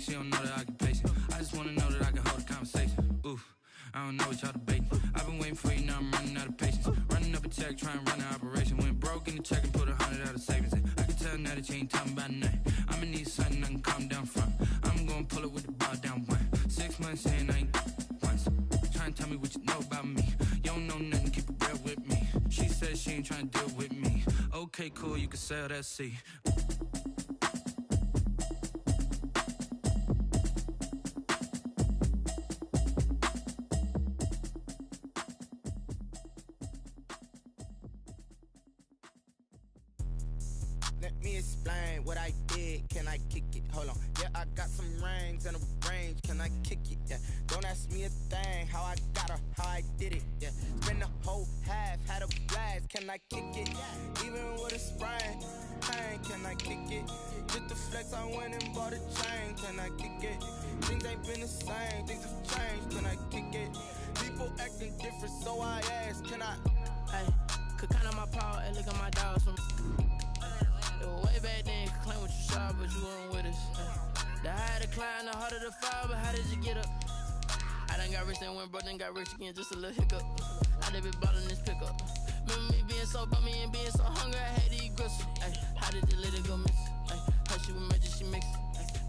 she don't know that I can pace it. I just wanna know that I can hold a conversation. Oof, I don't know what y'all debating. I've been waiting for you, now I'm running out of patience. Running up a check, trying to run an operation. Went broke in the check and put 100 out of savings in. I can tell now that you ain't talking about nothing. I'ma need something I can calm down from. I'm gonna pull it with the bar down one. 6 months in, I ain't once. Trying to tell me what you know about me. You don't know nothing, keep it real with me. She said she ain't trying to deal with me. Okay, cool, you can sell that seat. Let me explain what I did. Can I kick it? Hold on. Yeah, I got some rings and a range. Can I kick it? Yeah. Don't ask me a thing. How I got her, how I did it. Yeah. Spend the whole half, had a blast. Can I kick it? Even with a sprain. Pain, can I kick it? Just the flex, I went and bought a chain. Can I kick it? Things ain't been the same. Things have changed. Can I kick it? People acting different, so I ask. Can I? Hey, could count on my power and look at my dogs from. Way back then, could claim what you saw, but you weren't with us. The higher the climb, the harder the fall, but how did you get up? I done got rich and went broke, then got rich again, just a little hiccup. I done been ballin' this pickup. Remember me being so bummy and being so hungry, I had to eat gristle. How did you let it go miss? How she was magic, she mixed.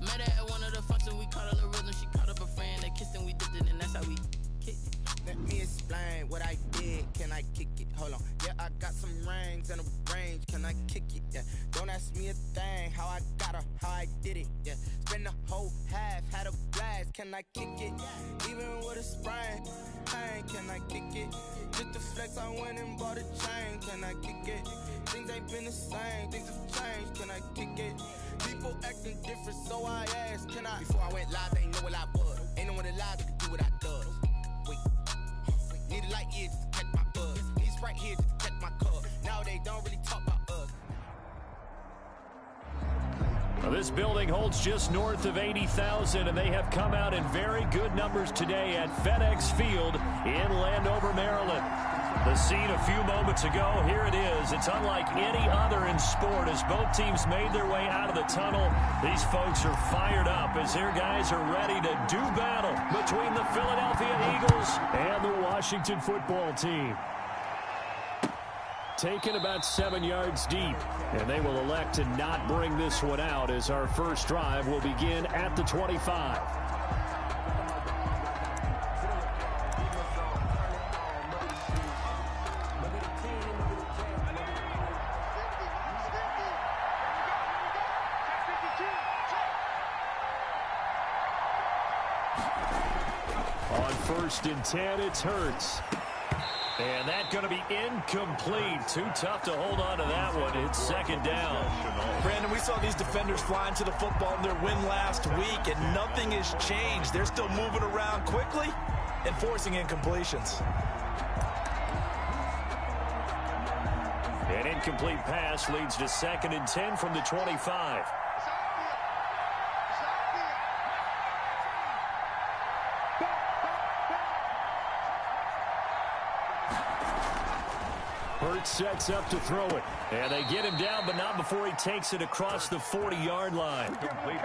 Met her at one of the functions, we caught a little rhythm. She caught up a friend, that kissed and we did it, and that's how we kicked it. Let me explain what I did. Can I kick it? Hold on. Yeah, I got some rings and a range. Can I kick it? Yeah. Don't ask me a thing. How I got her, how I did it. Yeah. Spend the whole half, had a blast. Can I kick it? Even with a sprain. Pain, can I kick it? Just the flex, I went and bought a chain. Can I kick it? Things ain't been the same. Things have changed. Can I kick it? People acting different, so I asked. Can I? Before I went live, they ain't know what I was. Ain't no one alive that could do what I does. Wait. Need a light here just to catch my buzz. Need Sprite here just to catch my cup. Now they don't really talk about us. Well, this building holds just north of 80,000, and they have come out in very good numbers today at FedEx Field in Landover, Maryland. The scene a few moments ago, here it is. It's unlike any other in sport as both teams made their way out of the tunnel. These folks are fired up as their guys are ready to do battle between the Philadelphia Eagles and the Washington football team. Taken about 7 yards deep, and they will elect to not bring this one out as our first drive will begin at the 25. On 1st and 10, it's Hurts. And that's going to be incomplete. Too tough to hold on to that one. It's 2nd down. Brandon, we saw these defenders flying to the football in their win last week, and nothing has changed. They're still moving around quickly and forcing incompletions. An incomplete pass leads to 2nd and 10 from the 25. Hurts sets up to throw it. And they get him down, but not before he takes it across the 40-yard line.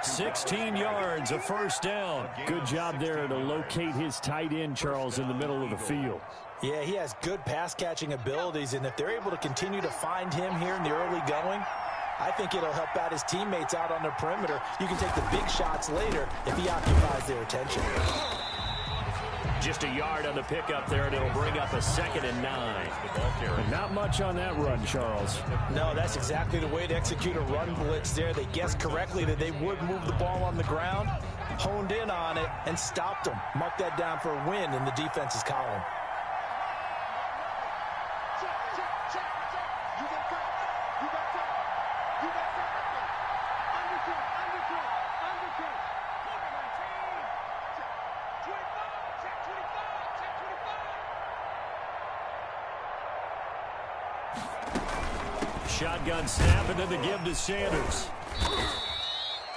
16 yards, a 1st down. Good job there to locate his tight end, Charles, in the middle of the field. Yeah, he has good pass-catching abilities, and if they're able to continue to find him here in the early going, I think it'll help out his teammates out on the perimeter. You can take the big shots later if he occupies their attention. Just a yard on the pickup there, and it'll bring up a 2nd and 9. Not much on that run, Charles. No, that's exactly the way to execute a run blitz there. They guessed correctly that they would move the ball on the ground, honed in on it, and stopped them. Mark that down for a win in the defense's column. Shotgun snap, and then the give to Sanders.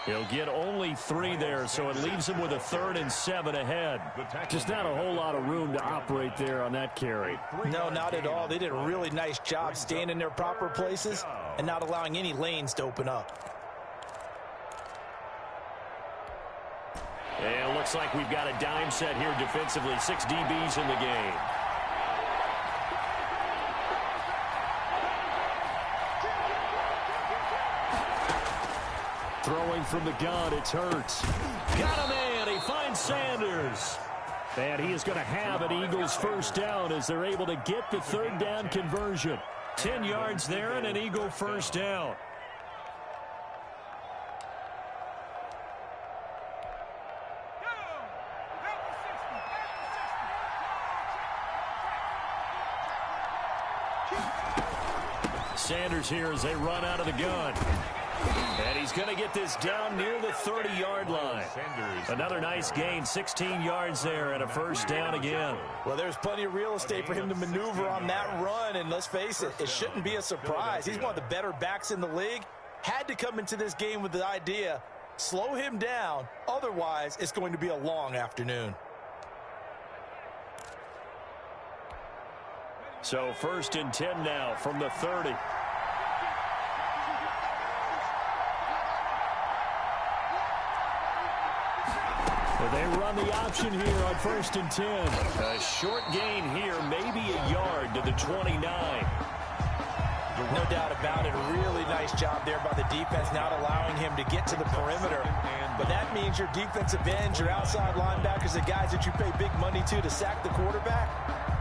He'll get only 3 there, so it leaves him with a 3rd and 7 ahead. Just not a whole lot of room to operate there on that carry. No, not at all. They did a really nice job staying in their proper places and not allowing any lanes to open up. looks like we've got a dime set here defensively. 6 DBs in the game. Throwing from the gun, it's Hurts. Got a man. He finds Sanders. And he is going to have an Eagles first down as they're able to get the third down conversion. 10 yards there and an Eagle first down. Sanders here as they run out of the gun. And he's going to get this down near the 30-yard line. Another nice gain, 16 yards there and a first down again. Well, there's plenty of real estate for him to maneuver on that run, and let's face it, it shouldn't be a surprise. He's one of the better backs in the league. Had to come into this game with the idea, slow him down, otherwise it's going to be a long afternoon. So 1st and 10 now from the 30. They run the option here on 1st and 10. A short gain here, maybe a yard to the 29. No doubt about it. A really nice job there by the defense, not allowing him to get to the perimeter. But that means your defensive ends, your outside linebackers, the guys that you pay big money to sack the quarterback,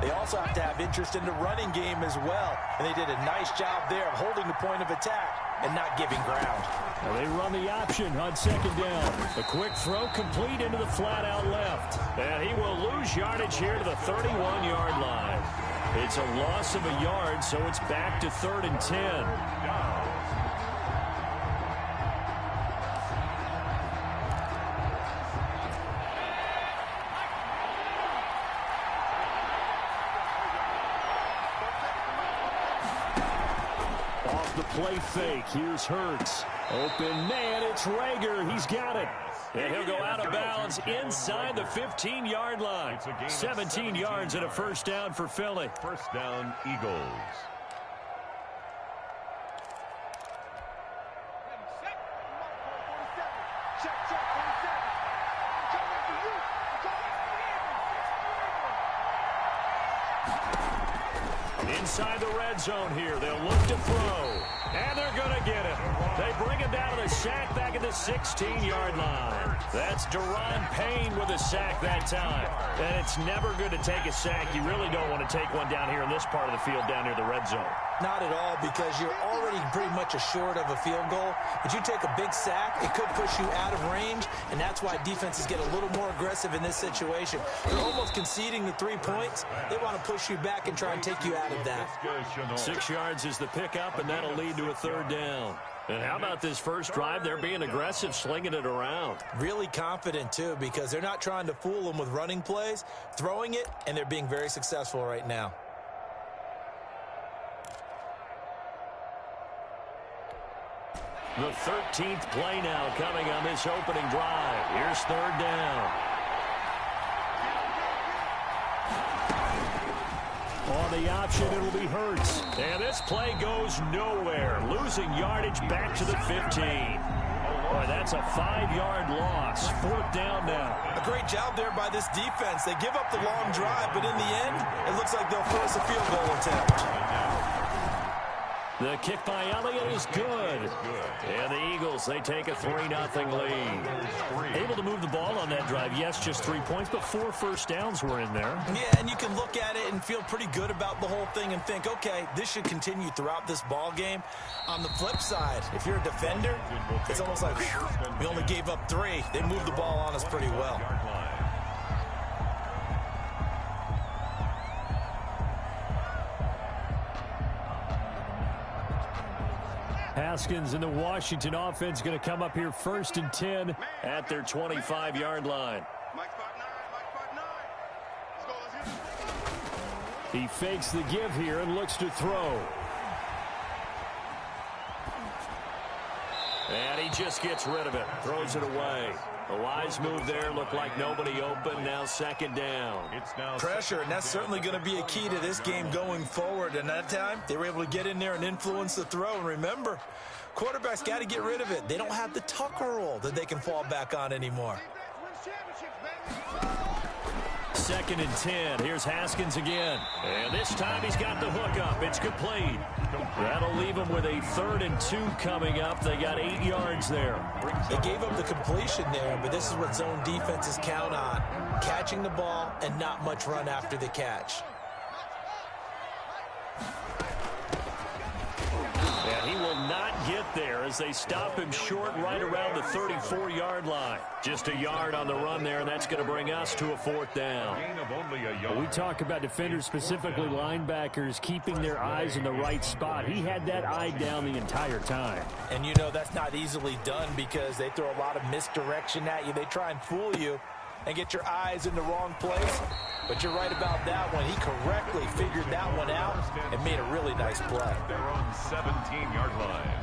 they also have to have interest in the running game as well. And they did a nice job there of holding the point of attack and not giving ground. Well, they run the option on 2nd down. The quick throw complete into the flat out left. And he will lose yardage here to the 31-yard line. It's a loss of a yard, so it's back to 3rd and 10. Play fake. Here's Hurts. Open man. It's Rager. He's got it. And he'll go out of bounds inside the 15-yard line. 17 yards and a first down for Philly. First down, Eagles. Inside the red zone here. They'll look to throw. And they're going to get it. They bring him down to the sack back at the 16-yard line. That's Deron Payne with a sack that time. And it's never good to take a sack. You really don't want to take one down here in this part of the field down near the red zone. Not at all, because you're already pretty much assured of a field goal. But you take a big sack, it could push you out of range, and that's why defenses get a little more aggressive in this situation. They're almost conceding the 3 points. They want to push you back and try and take you out of that. 6 yards is the pickup, and that'll lead to a third down. And how about this first drive? They're being aggressive, slinging it around. Really confident, too, because they're not trying to fool them with running plays, throwing it, and they're being very successful right now. The 13th play now coming on this opening drive. Here's 3rd down. On the option, it'll be Hurts. And this play goes nowhere. Losing yardage back to the 15. Boy, that's a 5-yard loss. 4th down now. A great job there by this defense. They give up the long drive, but in the end, it looks like they'll force a field goal attempt. The kick by Elliott is good. And the Eagles, they take a 3-0 lead. Able to move the ball on that drive. Yes, just 3 points, but 4 first downs were in there. Yeah, and you can look at it and feel pretty good about the whole thing and think, okay, this should continue throughout this ball game. On the flip side, if you're a defender, it's almost like, we only gave up 3. They moved the ball on us pretty well. Haskins and the Washington offense going to come up here 1st and 10 at their 25-yard line. He fakes the give here and looks to throw. And he just gets rid of it, throws it away. A wise move there, looked like nobody open, now 2nd down. Pressure, and that's certainly going to be a key to this game going forward. And that time, they were able to get in there and influence the throw. And remember, quarterbacks got to get rid of it. They don't have the Tucker rule that they can fall back on anymore. 2nd and 10. Here's Haskins again. And this time he's got the hook up. It's complete. That'll leave him with a 3rd and 2 coming up. They got 8 yards there. They gave up the completion there, but this is what zone defenses count on. Catching the ball and not much run after the catch. And he will not get there as they stop him short right around the 34-yard line. Just a yard on the run there, and that's going to bring us to a 4th down. We talk about defenders, specifically linebackers, keeping their eyes in the right spot. He had that eye down the entire time. And you know that's not easily done because they throw a lot of misdirection at you. They try and fool you and get your eyes in the wrong place. But you're right about that one. He correctly figured that one out and made a really nice play. They're on 17-yard line.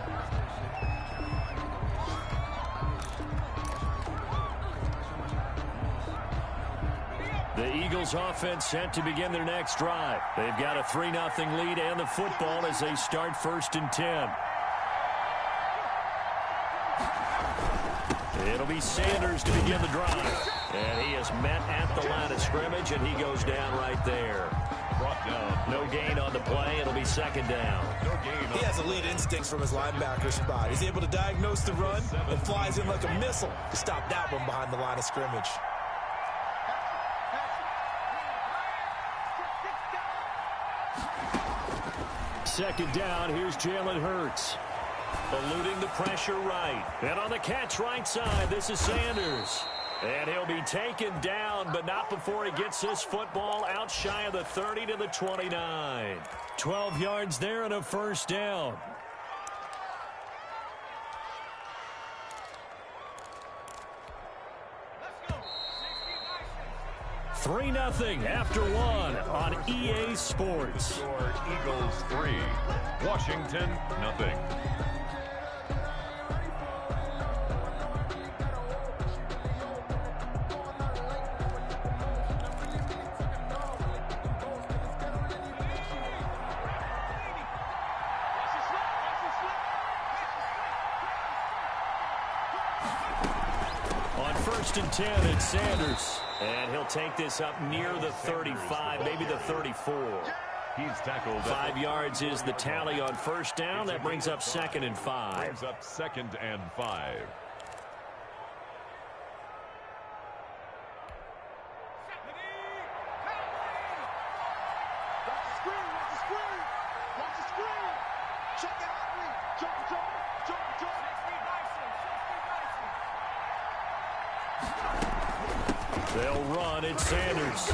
The Eagles offense set to begin their next drive. They've got a 3-0 lead and the football as they start 1st and 10. It'll be Sanders to begin the drive. And he is met at the line of scrimmage, and he goes down right there. Brought down. No gain on the play. It'll be 2nd down. No gain. He has elite instincts from his linebacker spot. He's able to diagnose the run and flies in like a missile to stop that one behind the line of scrimmage. Second down, here's Jalen Hurts. Eluding the pressure right. And on the catch right side, this is Sanders. And he'll be taken down, but not before he gets this football out shy of the 30 to the 29. 12 yards there and a 1st down. Let's go. 3-0 after 1 on EA Sports. Score Eagles 3, Washington 0. On 1st and 10, it's Sanders. And he'll take this up near the 35, maybe the 34. He's tackled. 5 yards is the tally on 1st down. That brings up 2nd and 5. Brings up 2nd and 5. They'll run. It's Sanders.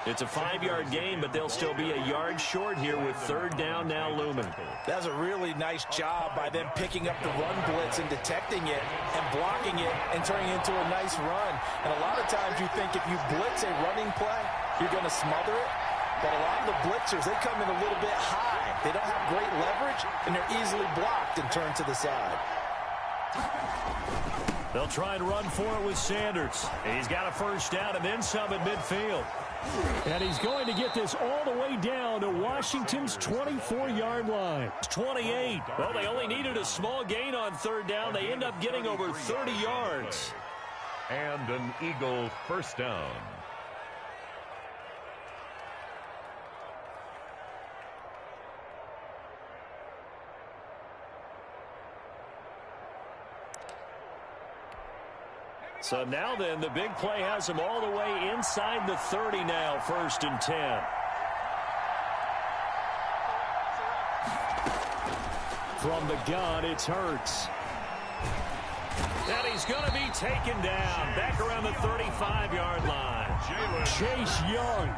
It's a 5-yard gain, but they'll still be a yard short here with 3rd down now looming. That's a really nice job by them picking up the run blitz and detecting it and blocking it and turning it into a nice run. And a lot of times you think if you blitz a running play, you're going to smother it. But a lot of the blitzers, they come in a little bit high. They don't have great leverage, and they're easily blocked and turned to the side. They'll try and run for it with Sanders. He's got a 1st down and then some at midfield. And he's going to get this all the way down to Washington's 24-yard line. 28. Well, they only needed a small gain on 3rd down. They end up getting over 30 yards. And an Eagle 1st down. So now then, the big play has them all the way inside the 30 now, 1st and 10. From the gun, it's Hurts. And he's going to be taken down back around the 35-yard line. Chase Young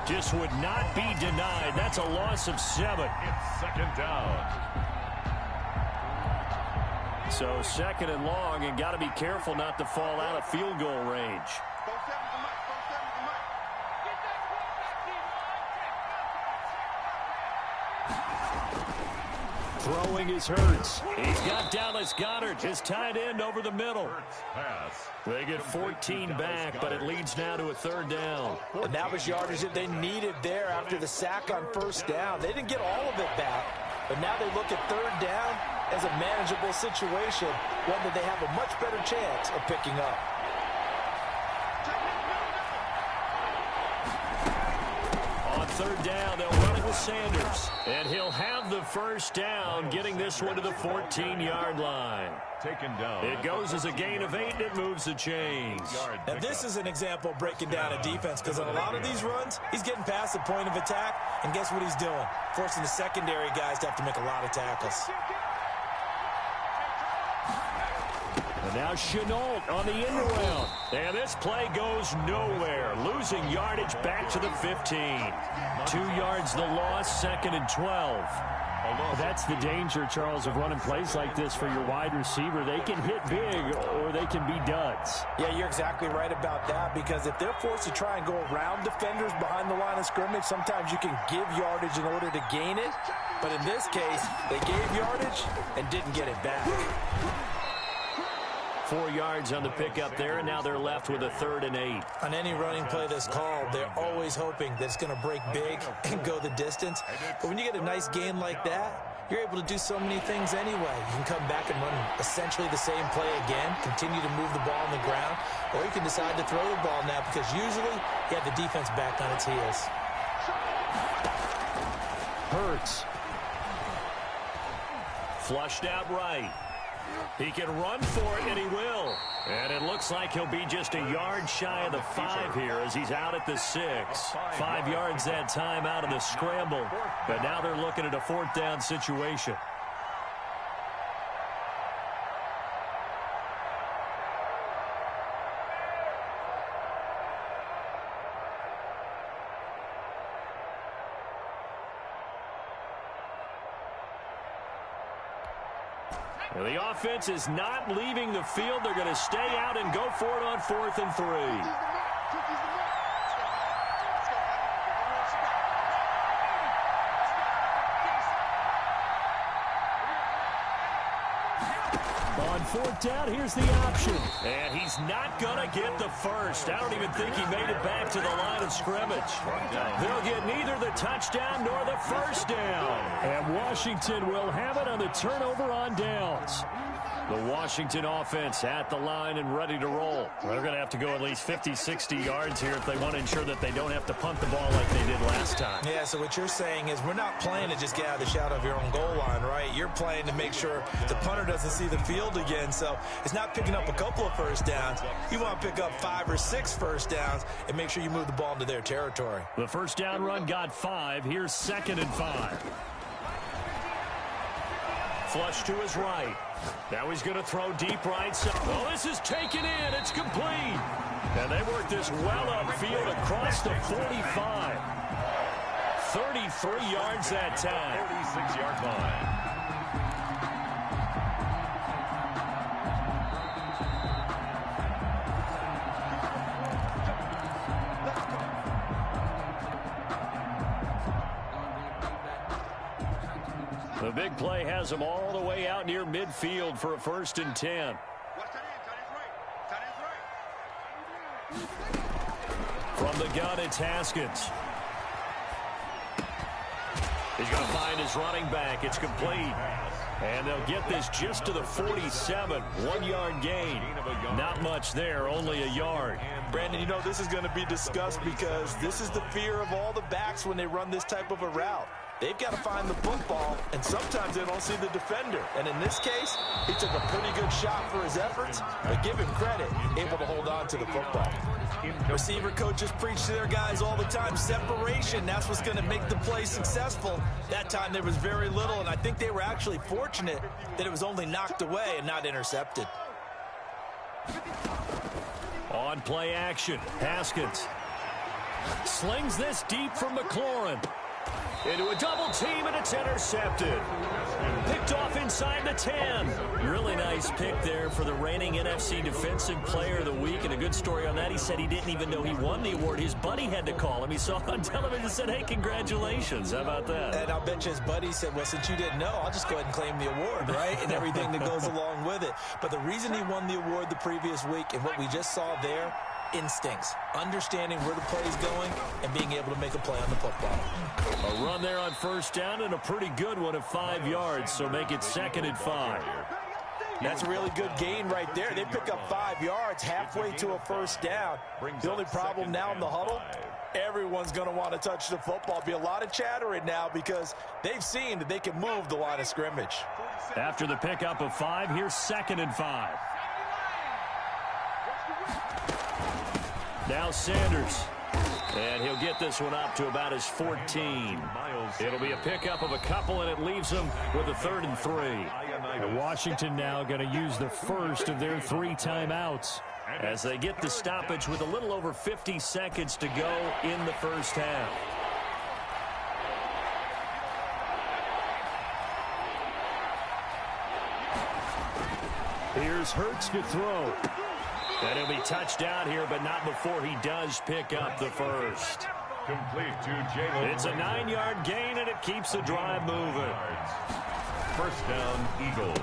just would not be denied. That's a loss of 7. It's 2nd down. So 2nd and long, and got to be careful not to fall out of field goal range. Throwing is Hurts. He's got Dallas Goedert, his tight end, over the middle. Pass. They get 14 back, but it leads now to a 3rd down. And that was yardage that they needed there after the sack on 1st down. They didn't get all of it back, but now they look at 3rd down as a manageable situation, one that they have a much better chance of picking up. third down. They'll run it with Sanders. And he'll have the first down, getting this one to the 14-yard line. Taken down. It goes as a gain of 8, and it moves the chains. Now, this is an example of breaking down a defense, because on a lot of these runs, he's getting past the point of attack, and guess what he's doing? Forcing the secondary guys to have to make a lot of tackles. And now Chenault on the end around. And this play goes nowhere. Losing yardage back to the 15. 2 yards the loss, 2nd and 12. That's the danger, Charles, of running plays like this for your wide receiver. They can hit big or they can be duds. Yeah, you're exactly right about that, because if they're forced to try and go around defenders behind the line of scrimmage, sometimes you can give yardage in order to gain it. But in this case, they gave yardage and didn't get it back. 4 yards on the pickup there, and now they're left with a 3rd and 8. On any running play that's called, they're always hoping that it's going to break big and go the distance. But when you get a nice gain like that, you're able to do so many things anyway. You can come back and run essentially the same play again, continue to move the ball on the ground, or you can decide to throw the ball now, because usually you have the defense back on its heels. Hurts. Flushed out right. He can run for it, and he will. And it looks like he'll be just a yard shy of the 5 here as he's out at the 6. 5 yards that time out of the scramble. But now they're looking at a 4th down situation. The offense is not leaving the field. They're going to stay out and go for it on 4th and 3. On 4th down, here's the option. And he's not going to get the first. I don't even think he made it back to the line of scrimmage. They'll get neither the touchdown nor the first down. And Washington will have it on the turnover on downs. The Washington offense at the line and ready to roll. They're going to have to go at least 50, 60 yards here if they want to ensure that they don't have to punt the ball like they did last time. Yeah, so what you're saying is we're not playing to just get out of the shadow of your own goal line, right? You're playing to make sure the punter doesn't see the field again. So it's not picking up a couple of first downs. You want to pick up 5 or 6 first downs and make sure you move the ball into their territory. The first down run got 5. Here's 2nd and 5. Flush to his right. Now he's going to throw deep right side. Oh, this is taken in. It's complete. And they work this well upfield across the 45. 33 yards that time. 36-yard line. The big play has him all the way out near midfield for a 1st and 10. From the gun, it's Haskins. He's going to find his running back. It's complete. And they'll get this just to the 47. 1-yard gain. Not much there, only a yard. Brandon, you know this is going to be discussed because this is the fear of all the backs when they run this type of a route. They've got to find the football, and sometimes they don't see the defender. And in this case, he took a pretty good shot for his efforts, but give him credit, able to hold on to the football. Receiver coaches preach to their guys all the time, separation, that's what's going to make the play successful. That time there was very little, and I think they were actually fortunate that it was only knocked away and not intercepted. On play action, Haskins slings this deep from McLaurin. Into a double team, and it's intercepted. Picked off inside the 10. Really nice pick there for the reigning NFC Defensive Player of the Week. And a good story on that, he said he didn't even know he won the award. His buddy had to call him. He saw it on television and said, hey, congratulations. How about that? And I'll bet you his buddy said, well, since you didn't know, I'll just go ahead and claim the award, right? And everything that goes along with it. But the reason he won the award the previous week and what we just saw there, instincts, understanding where the play is going, and being able to make a play on the football. A run there on 1st down and a pretty good one at 5 yards, so make it 2nd and 5. That's a really good gain right there. They pick up 5 yards halfway to a first down. The only problem now in the huddle, everyone's going to want to touch the football. Be a lot of chattering now because they've seen that they can move the line of scrimmage. After the pickup of 5, here's 2nd and 5. Now Sanders. And he'll get this one up to about his 14. It'll be a pickup of a couple, and it leaves them with a 3rd and 3. And Washington now going to use the first of their 3 timeouts as they get the stoppage with a little over 50 seconds to go in the first half. Here's Hurts to throw. And he'll be touched down here, but not before he does pick up the first. Complete to Jalen. It's a 9-yard gain, and it keeps the drive moving. First down, Eagles.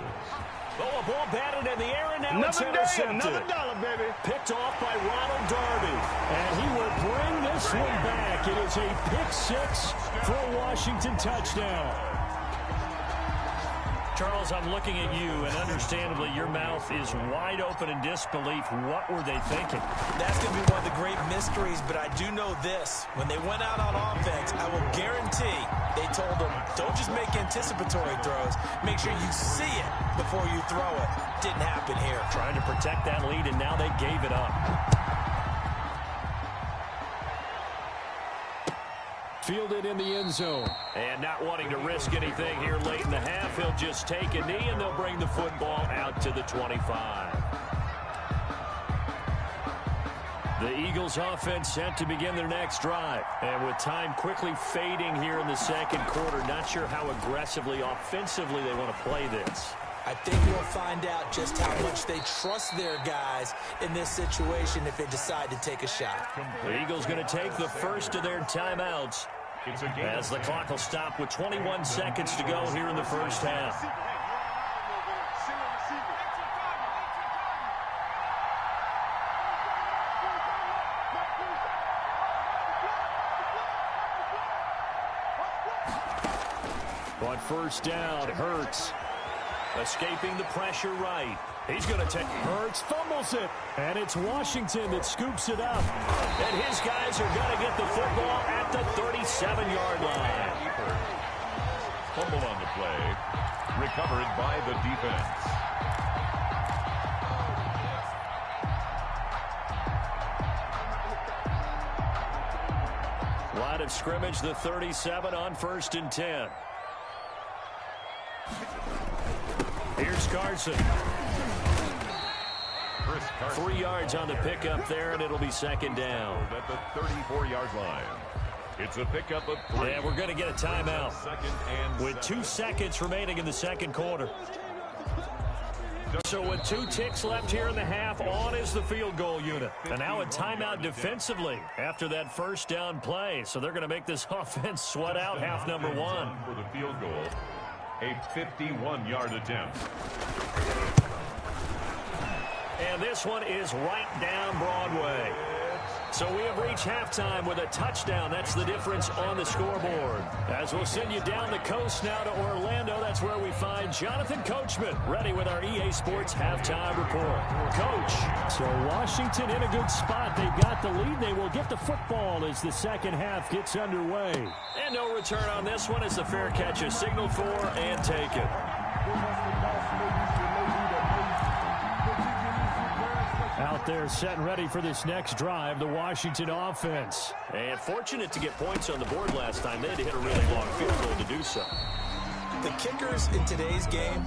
Oh, a ball batted in the air, and now it's Another day, intercepted. another dollar, baby. Picked off by Ronald Darby. And he will bring this one back. It is a pick 6 for a Washington touchdown. Charles, I'm looking at you, and understandably, your mouth is wide open in disbelief. What were they thinking? That's going to be one of the great mysteries, but I do know this. When they went out on offense, I will guarantee they told them, don't just make anticipatory throws. Make sure you see it before you throw it. Didn't happen here. Trying to protect that lead, and now they gave it up. Fielded in the end zone. And not wanting to risk anything here late in the half, he'll just take a knee, and they'll bring the football out to the 25. The Eagles offense set to begin their next drive. And with time quickly fading here in the second quarter, not sure how aggressively, offensively they want to play this. I think we'll find out just how much they trust their guys in this situation if they decide to take a shot. The Eagles going to take the first of their timeouts as the clock will stop with 21 seconds to go here in the first half. On first down, Hurts. Escaping the pressure right. He's going to take... Hurts fumbles it. And it's Washington that scoops it up. And his guys are going to get the football at the 37-yard line. Fumble on the play. Recovered by the defense. Line of scrimmage, the 37 on 1st and 10. Here's Carson. 3 yards on the pickup there, and it'll be 2nd down. At the 34-yard line. It's a pickup of 3. Yeah, we're going to get a timeout with 2 seconds remaining in the second quarter. So with 2 ticks left here in the half, on is the field goal unit. And now a timeout defensively after that first down play. So they're going to make this offense sweat out half number 1. For the field goal. A 51-yard attempt. And this one is right down Broadway. So we have reached halftime with a touchdown. That's the difference on the scoreboard. As we'll send you down the coast now to Orlando, that's where we find Jonathan Coachman, ready with our EA Sports halftime report. Coach. So Washington in a good spot. They've got the lead. They will get the football as the second half gets underway. And no return on this one as the fair catch is signaled for and taken. Out there set and ready for this next drive, the Washington offense. And fortunate to get points on the board last time. They had to hit a really long field goal to do so. The kickers in today's game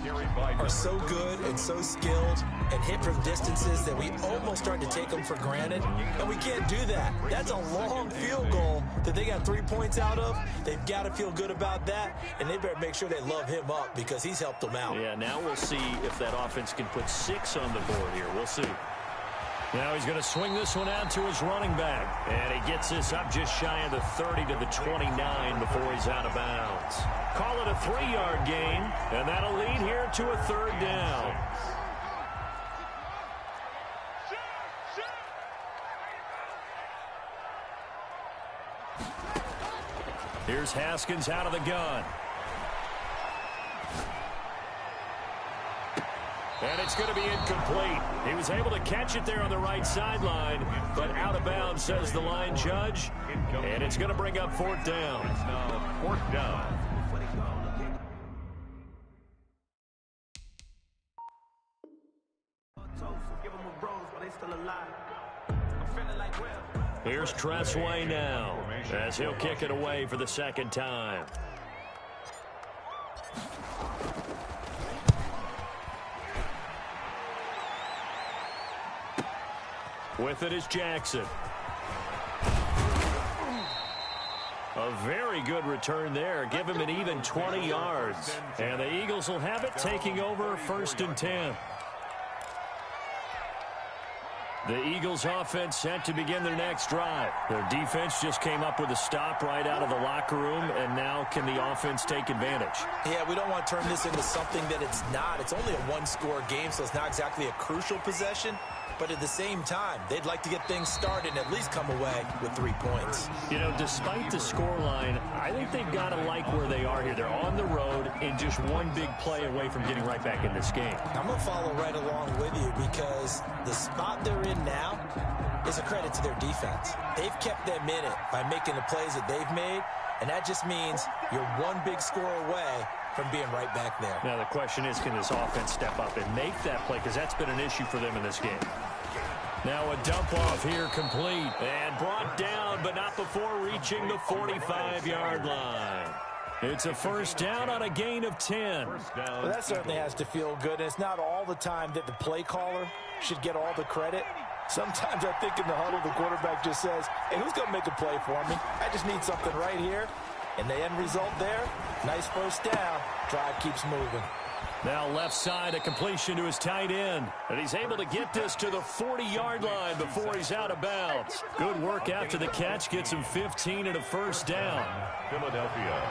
are so good and so skilled and hit from distances that we almost start to take them for granted, and we can't do that. That's a long field goal that they got 3 points out of. They've got to feel good about that, and they better make sure they love him up because he's helped them out. Yeah, now we'll see if that offense can put 6 on the board here. We'll see. Now he's going to swing this one out to his running back. And he gets this up just shy of the 30 to the 29 before he's out of bounds. Call it a 3-yard gain, and that'll lead here to a 3rd down. Here's Haskins out of the gun. And it's going to be incomplete. He was able to catch it there on the right sideline, but out of bounds, says the line judge. And it's going to bring up fourth down. It's now fourth down. Here's Tressway now, as he'll kick it away for the second time. With it is Jackson. A very good return there. Give him an even 20 yards. And the Eagles will have it, taking over 1st and 10. The Eagles offense set to begin their next drive. Their defense just came up with a stop right out of the locker room, and now can the offense take advantage? Yeah, we don't want to turn this into something that it's not. It's only a one-score game, so it's not exactly a crucial possession. But at the same time, they'd like to get things started and at least come away with 3 points. You know, despite the scoreline, I think they've got to like where they are here. They're on the road and just one big play away from getting right back in this game. I'm going to follow right along with you because the spot they're in now is a credit to their defense. They've kept them in it by making the plays that they've made, and that just means you're one big score away from being right back there. Now the question is, can this offense step up and make that play? Because that's been an issue for them in this game. Now a dump off here complete and brought down, but not before reaching the 45-yard line. It's a first down on a gain of 10. Well, that certainly has to feel good. And it's not all the time that the play caller should get all the credit. Sometimes I think in the huddle, the quarterback just says, hey, who's going to make a play for me? I just need something right here. And the end result there, nice first down. Drive keeps moving. Now left side, a completion to his tight end. And he's able to get this to the 40-yard line before he's out of bounds. Good work after the catch. Gets him 15 and a first down. Philadelphia.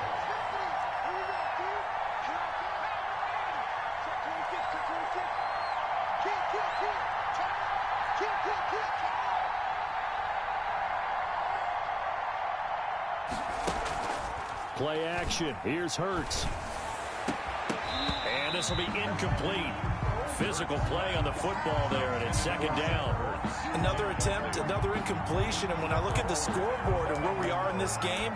Play action. Here's Hurts. And this will be incomplete. Physical play on the football there, and it's second down. Another attempt, another incompletion, and when I look at the scoreboard and where we are in this game,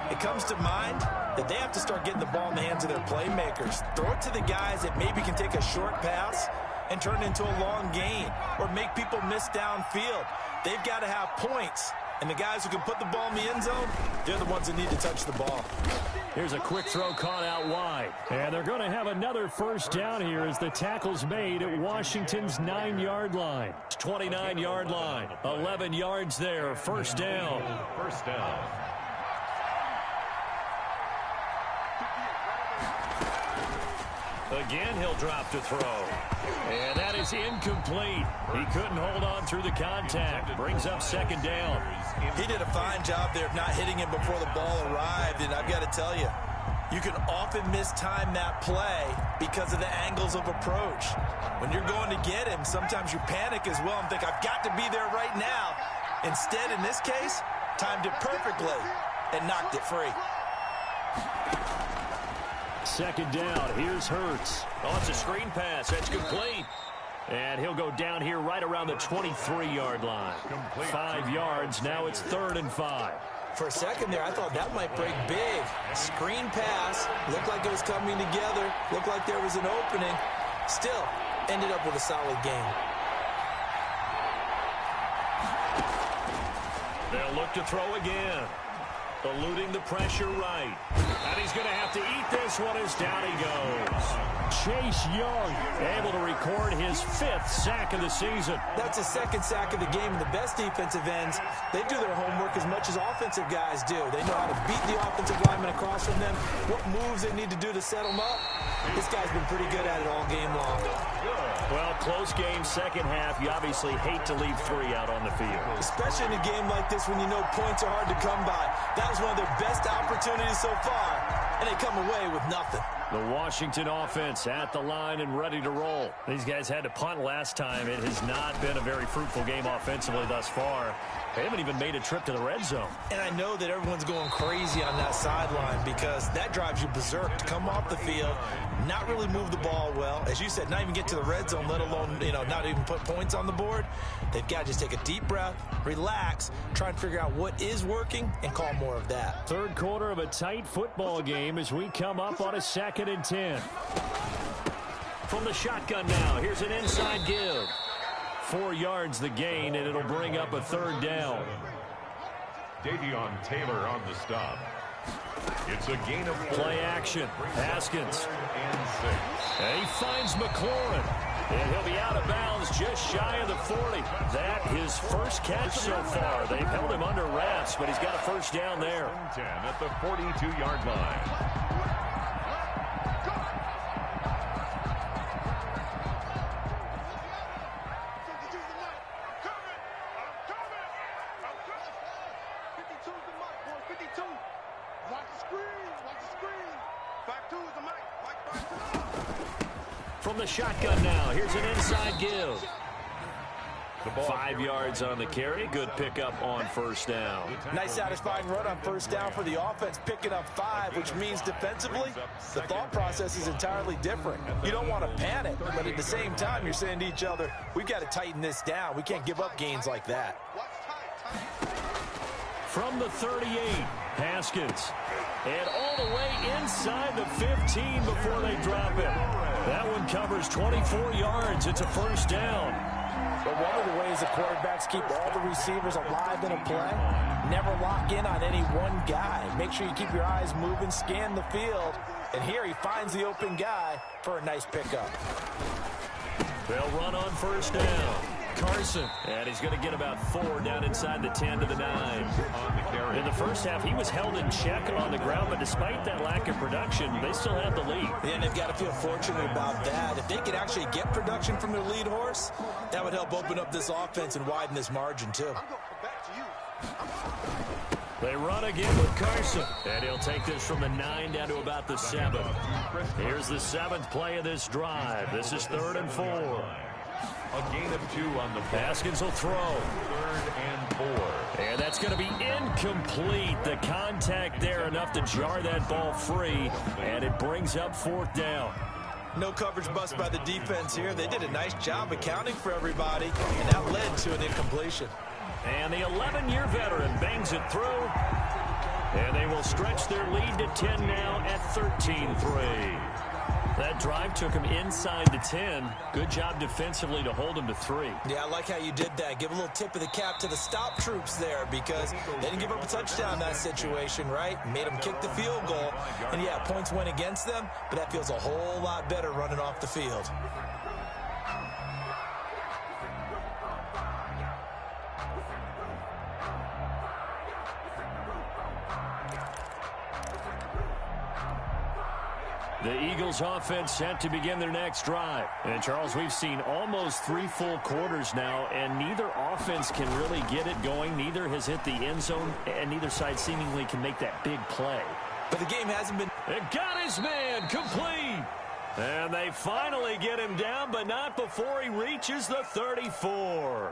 it comes to mind that they have to start getting the ball in the hands of their playmakers. Throw it to the guys that maybe can take a short pass and turn it into a long gain or make people miss downfield. They've got to have points. And the guys who can put the ball in the end zone, they're the ones that need to touch the ball. Here's a quick throw caught out wide. And they're going to have another first down here as the tackle's made at Washington's 9-yard line. 29-yard line. 11 yards there. First down. First down. Again, he'll drop to throw. And that is incomplete. He couldn't hold on through the contact. Brings up second down. He did a fine job there of not hitting him before the ball arrived, and I've got to tell you, you can often mistime that play because of the angles of approach. When you're going to get him, sometimes you panic as well and think, I've got to be there right now. Instead, in this case, timed it perfectly and knocked it free. Second down. Here's Hurts. Oh, it's a screen pass. That's complete. And he'll go down here right around the 23-yard line. 5 yards. Now it's 3rd and 5. For a second there, I thought that might break big. Screen pass. Looked like it was coming together. Looked like there was an opening. Still, ended up with a solid game. They'll look to throw again. Eluding the pressure right. And he's going to have to eat this one as down he goes. Chase Young able to record his 5th sack of the season. That's a 2nd sack of the game. And the best defensive ends, they do their homework as much as offensive guys do. They know how to beat the offensive lineman across from them, what moves they need to do to set them up. This guy's been pretty good at it all game long. Well, close game, second half. You obviously hate to leave 3 out on the field. Especially in a game like this when you know points are hard to come by. That was one of their best opportunities so far, and they come away with nothing. The Washington offense at the line and ready to roll. These guys had to punt last time. It has not been a very fruitful game offensively thus far. They haven't even made a trip to the red zone. And I know that everyone's going crazy on that sideline because that drives you berserk to come off the field, not really move the ball well. As you said, not even get to the red zone, let alone, not even put points on the board. They've got to just take a deep breath, relax, try and figure out what is working, and call more of that. Third quarter of a tight football game as we come up on a 2nd and 10. From the shotgun now, here's an inside give. 4 yards the gain, and it'll bring up a 3rd down. Davion Taylor on the stop. It's a gain of 4. Play action. Haskins. And 6. And he finds McLaurin. And he'll be out of bounds just shy of the 40. That his first catch so far. They've held him under wraps, but he's got a first down there. 10 at the 42-yard line. From the shotgun now, here's an inside give. 5 yards on the carry. Good pickup on first down. Nice satisfying run on first down for the offense, picking up 5, which means defensively, the thought process is entirely different. You don't want to panic, but at the same time, you're saying to each other, we've got to tighten this down. We can't give up gains like that. From the 38, Haskins. And all the way inside the 15 before they drop it. That one covers 24 yards. It's a first down. But one of the ways the quarterbacks keep all the receivers alive in a play, never lock in on any one guy. Make sure you keep your eyes moving, scan the field. And here he finds the open guy for a nice pickup. They'll run on first down. Carson. And he's going to get about 4 down inside the 10 to the 9. In the first half, he was held in check on the ground, but despite that lack of production, they still have the lead. Yeah, and they've got to feel fortunate about that. If they could actually get production from their lead horse, that would help open up this offense and widen this margin, too. They run again with Carson. And he'll take this from the 9 down to about the 7. Here's the 7th play of this drive. This is 3rd and 4. A gain of 2 on the pass. Haskins will throw. 3rd and 4. And that's going to be incomplete. The contact there enough to jar that ball free. And it brings up 4th down. No coverage bust by the defense here. They did a nice job accounting for everybody, and that led to an incompletion. And the 11-year veteran bangs it through. And they will stretch their lead to 10 now at 13-3. That drive took him inside the 10. Good job defensively to hold him to 3. Yeah, I like how you did that. Give a little tip of the cap to the stop troops there because they didn't give up a touchdown in that situation, right? Made them kick the field goal. And, yeah, points went against them, but that feels a whole lot better running off the field. The Eagles offense set to begin their next drive. And, Charles, we've seen almost 3 full quarters now, and neither offense can really get it going. Neither has hit the end zone, and neither side seemingly can make that big play. But the game hasn't been... It got his man complete. And they finally get him down, but not before he reaches the 34.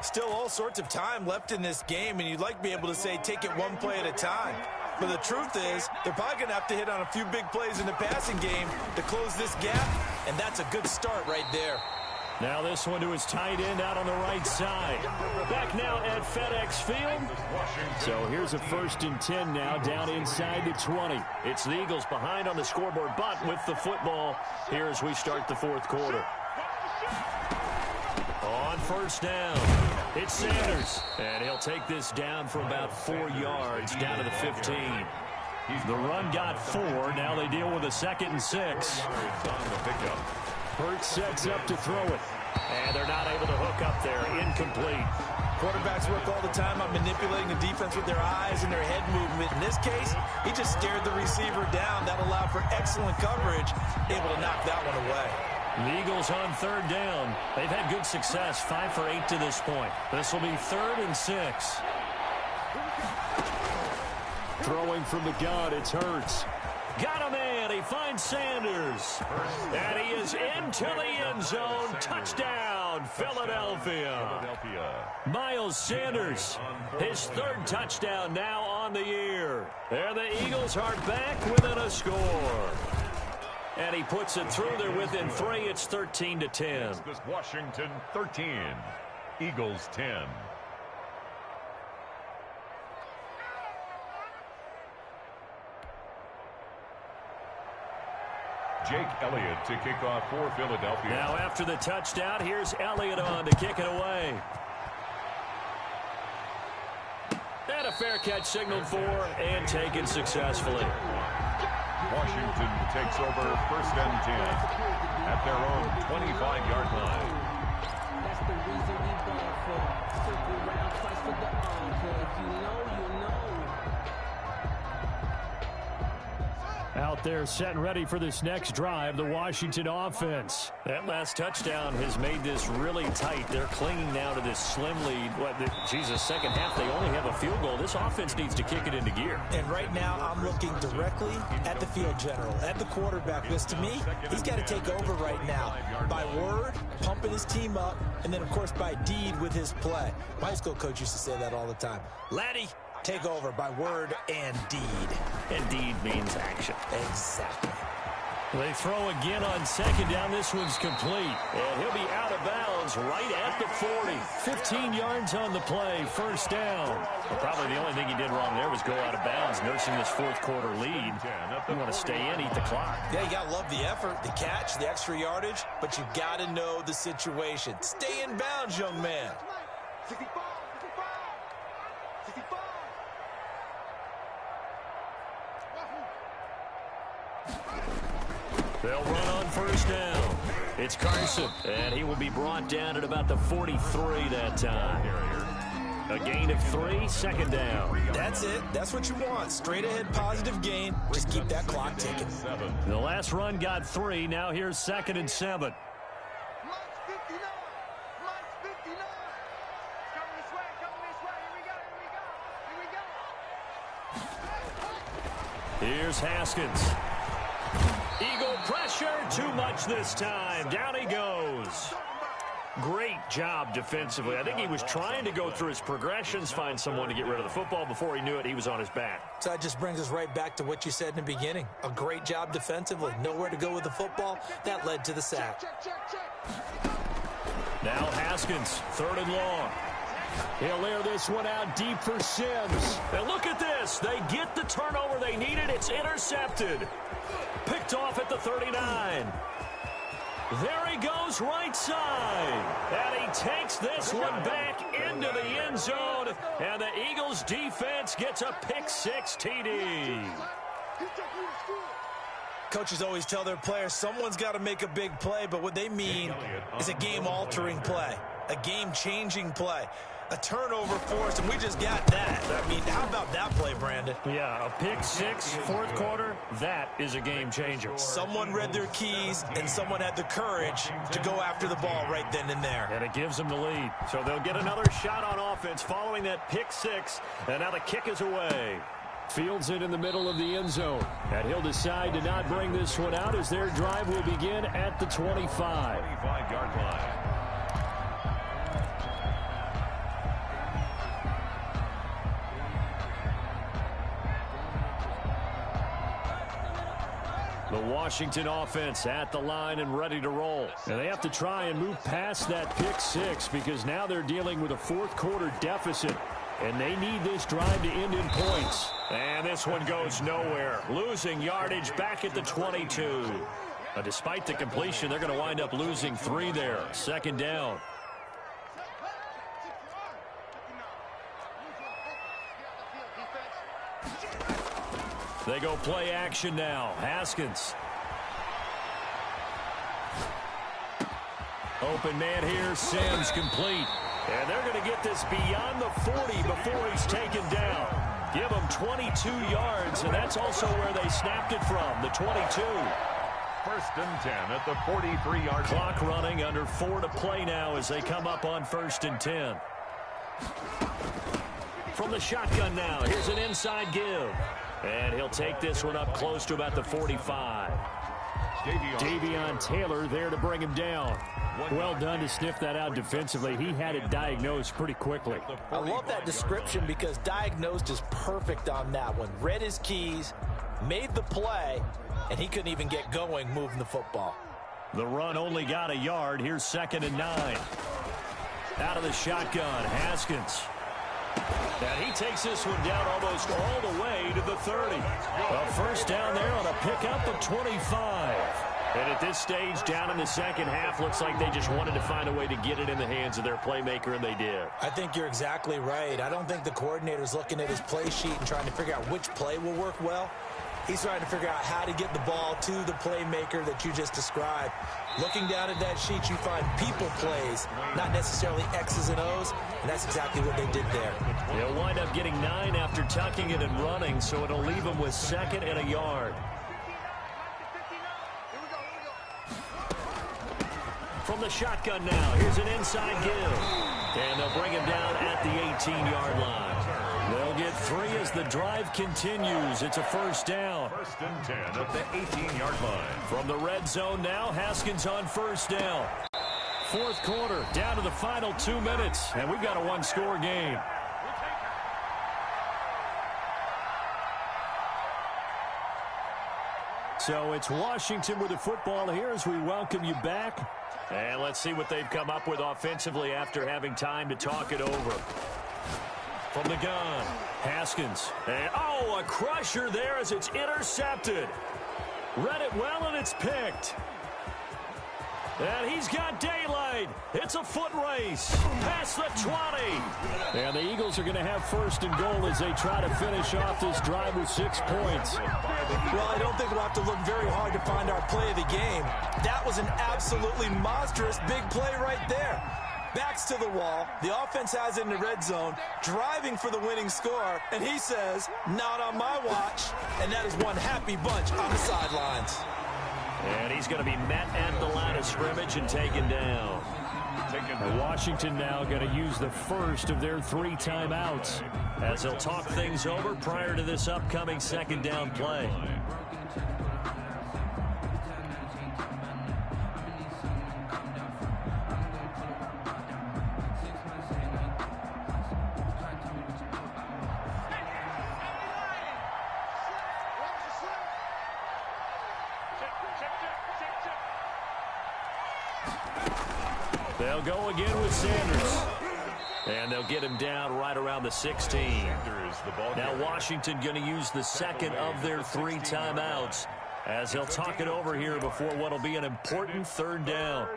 Still all sorts of time left in this game, and you'd like to be able to say take it one play at a time. But the truth is, they're probably going to have to hit on a few big plays in the passing game to close this gap, and that's a good start right there. Now this one to his tight end out on the right side. Back now at FedEx Field. So here's a 1st and 10 now down inside the 20. It's the Eagles behind on the scoreboard, but with the football here as we start the 4th quarter. On first down, it's Sanders. And he'll take this down for about 4 yards down to the 15. The run got 4. Now they deal with a 2nd and 6. Hurts sets up to throw it. And they're not able to hook up there. Incomplete. Quarterbacks work all the time on manipulating the defense with their eyes and their head movement. In this case, he just stared the receiver down. That allowed for excellent coverage, able to knock that one away. The Eagles on 3rd down. They've had good success, 5 for 8 to this point. This will be 3rd and 6. Throwing from the gun, it's Hurts. Got a man. He finds Sanders. And he is into the end zone. Touchdown, Philadelphia. Miles Sanders, his 3rd touchdown now on the year. And the Eagles are back within a score. And he puts it through there within 3. It's 13-10. This Washington 13, Eagles 10. Jake Elliott to kick off for Philadelphia. Now after the touchdown, here's Elliott on to kick it away. And a fair catch signaled for and taken successfully. Washington takes over 1st and 10 at their own 25-yard line. That's the reason we ball for. Circle round twice for the encore. If you know, you know. Out there set and ready for this next drive, the Washington offense. That last touchdown has made this really tight. They're clinging now to this slim lead. Second half, they only have a field goal. This offense needs to kick it into gear. And right now, I'm looking directly at the field general, at the quarterback, because to me, he's got to take over right now. By word, pumping his team up, and then, of course, by deed with his play. My high school coach used to say that all the time. Laddie, take over by word and deed. And deed means action. Exactly. They throw again on second down. This one's complete. And he'll be out of bounds right at the 40. 15 yards on the play. First down. Well, probably the only thing he did wrong there was go out of bounds, nursing this fourth quarter lead. You want to stay in, eat the clock. Yeah, you got to love the effort, the catch, the extra yardage, but you got to know the situation. Stay in bounds, young man. 65, 65, 65. They'll run on first down. It's Carson, and he will be brought down at about the 43 that time. A gain of 3, second down. That's it. That's what you want. Straight ahead positive gain. Just keep that clock ticking. The last run got 3. Now here's 2nd and 7. Here's Haskins. Eagle pressure, too much this time. Down he goes. Great job defensively. I think he was trying to go through his progressions, find someone to get rid of the football. Before he knew it, he was on his back. So that just brings us right back to what you said in the beginning. A great job defensively. Nowhere to go with the football. That led to the sack. Now Haskins, 3rd and long. He'll air this one out deep for Sims. And look at this. They get the turnover they needed. It's intercepted. Picked off at the 39. There he goes right side. And he takes this one back into the end zone. And the Eagles defense gets a pick-6 TD. Coaches always tell their players someone's got to make a big play, but what they mean is a game-altering play, a game-changing play. A turnover for us, and we just got that. I mean, how about that play, Brandon? Yeah, a pick-6, fourth quarter, that is a game changer. Someone read their keys, and someone had the courage to go after the ball right then and there. And it gives them the lead. So they'll get another shot on offense following that pick-6, and now the kick is away. Fields it in the middle of the end zone. And he'll decide to not bring this one out as their drive will begin at the 25. 25-yard line. The Washington offense at the line and ready to roll. And they have to try and move past that pick-6 because now they're dealing with a fourth quarter deficit. And they need this drive to end in points. And this one goes nowhere. Losing yardage back at the 22. Despite the completion, they're going to wind up losing 3 there. 2nd down. They go play action now. Haskins. Open man here. Sims complete. And they're going to get this beyond the 40 before he's taken down. Give him 22 yards, and that's also where they snapped it from, the 22. 1st and 10 at the 43-yard Clock running, under 4 to play now as they come up on 1st and 10. From the shotgun now, here's an inside give. And he'll take this one up close to about the 45. Davion Taylor there to bring him down. Well done to sniff that out defensively. He had it diagnosed pretty quickly. I love that description because diagnosed is perfect on that one. Read his keys, made the play, and he couldn't even get going moving the football. The run only got a yard. Here's 2nd and 9. Out of the shotgun, Haskins. And he takes this one down almost all the way to the 30. A first down there on a pickup of 25. And at this stage, down in the second half, looks like they just wanted to find a way to get it in the hands of their playmaker, and they did. I think you're exactly right. I don't think the coordinator's looking at his play sheet and trying to figure out which play will work well. He's trying to figure out how to get the ball to the playmaker that you just described. Looking down at that sheet, you find people plays, not necessarily X's and O's, and that's exactly what they did there. They'll wind up getting 9 after tucking it and running, so it'll leave them with 2nd and a yard. From the shotgun now, here's an inside give. And they'll bring him down at the 18-yard line. They'll get 3 as the drive continues. It's a first down. 1st and 10 at the 18-yard line. From the red zone now, Haskins on first down. 4th quarter, down to the final 2 minutes, and we've got a one-score game. So it's Washington with the football here as we welcome you back. And let's see what they've come up with offensively after having time to talk it over. From the gun, Haskins. And, a crusher there as it's intercepted. Read it well, and it's picked. And he's got daylight. It's a foot race. Past the 20. And the Eagles are going to have 1st and goal as they try to finish off this drive with 6 points. Well, I don't think we'll have to look very hard to find our play of the game. That was an absolutely monstrous big play right there. Backs to the wall. The offense has it in the red zone, driving for the winning score, and he says, not on my watch. And that is one happy bunch on the sidelines. And he's going to be met at the line of scrimmage and taken down. And Washington now going to use the first of their 3 timeouts as they'll talk things over prior to this upcoming 2nd down play. They'll go again with Sanders. And they'll get him down right around the 16. Now Washington going to use the 2nd of their 3 timeouts as they'll talk it over here before what will be an important 3rd down.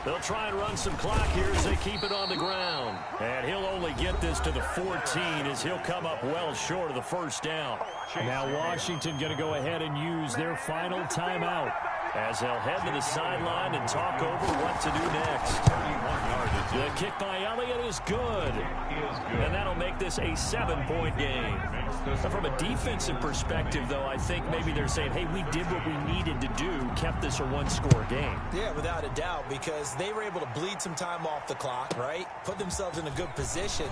They'll try and run some clock here as they keep it on the ground. And he'll only get this to the 14 as he'll come up well short of the 1st down. Now Washington going to go ahead and use their final timeout as they'll head to the sideline and talk over what to do next. The kick by Elliott is good. And that'll make this a 7-point game. From a defensive perspective, though, I think maybe they're saying, hey, we did what we needed to do, kept this a 1-score game. Yeah, without a doubt, because they were able to bleed some time off the clock, right? Put themselves in a good position.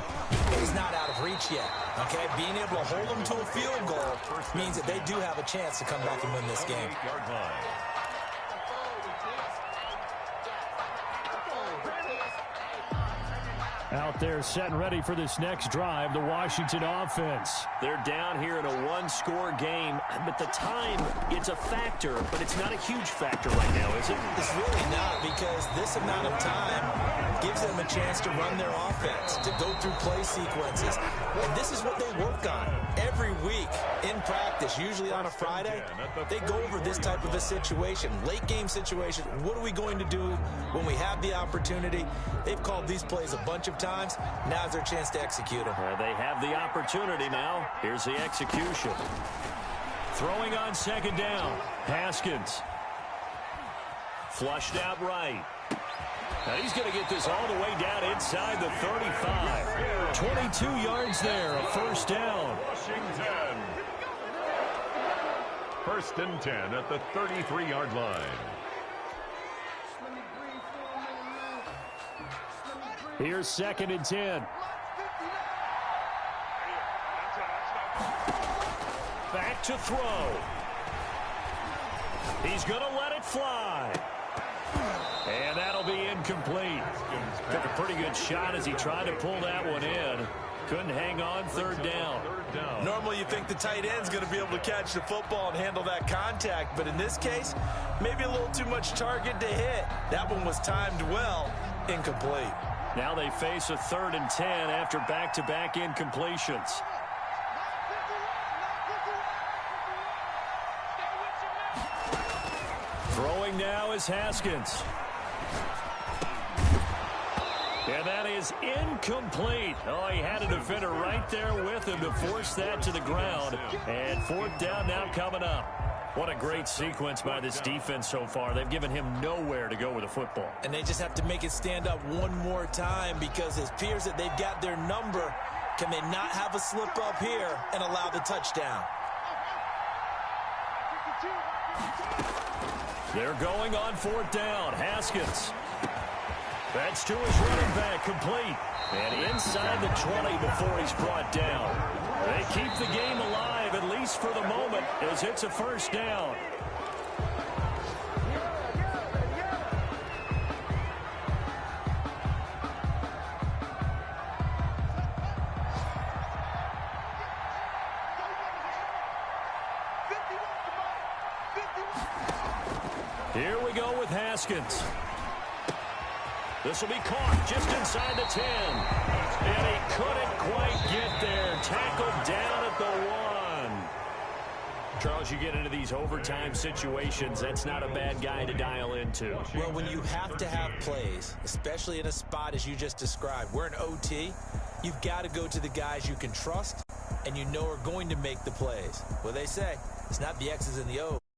He's not out of reach yet, okay? Being able to hold them to a field goal means that they do have a chance to come back and win this game. Out there set and ready for this next drive, the Washington offense. They're down here in a 1-score game, but the time, it's a factor, but it's not a huge factor right now, is it? It's really not, because this amount of time gives them a chance to run their offense, to go through play sequences. And this is what they work on every week in practice, usually on a Friday. They go over this type of a situation, late game situation. What are we going to do when we have the opportunity? They've called these plays a bunch of times. Now's their chance to execute them. They have the opportunity now. Here's the execution. Throwing on 2nd down. Haskins. Flushed out right. And he's going to get this all the way down inside the 35. 22 yards there, a 1st down. Washington. 1st and 10 at the 33-yard line. Here's 2nd and 10. Back to throw. He's going to let it fly. And that'll be incomplete. Took a pretty good shot as he tried to pull that one in. Couldn't hang on. Third down. Normally you think the tight end's going to be able to catch the football and handle that contact, but in this case, maybe a little too much target to hit. That one was timed well. Incomplete. Now they face a 3rd and 10 after back-to-back incompletions. Throwing now is Haskins. And that is incomplete. Oh, he had a defender right there with him to force that to the ground. And 4th down now coming up. What a great sequence by this defense so far. They've given him nowhere to go with the football. And they just have to make it stand up one more time because it appears that they've got their number. Can they not have a slip up here and allow the touchdown? They're going on 4th down. Haskins. That's to his running back, complete. And inside the 20 before he's brought down. They keep the game alive, at least for the moment, as it's a 1st down. Here we go with Haskins. This will be caught just inside the 10. And he couldn't quite get there. Tackled down at the 1. Charles, you get into these overtime situations, that's not a bad guy to dial into. Well, when you have to have plays, especially in a spot as you just described, we're in OT, you've got to go to the guys you can trust and you know are going to make the plays. Well, they say it's not the X's and the O's.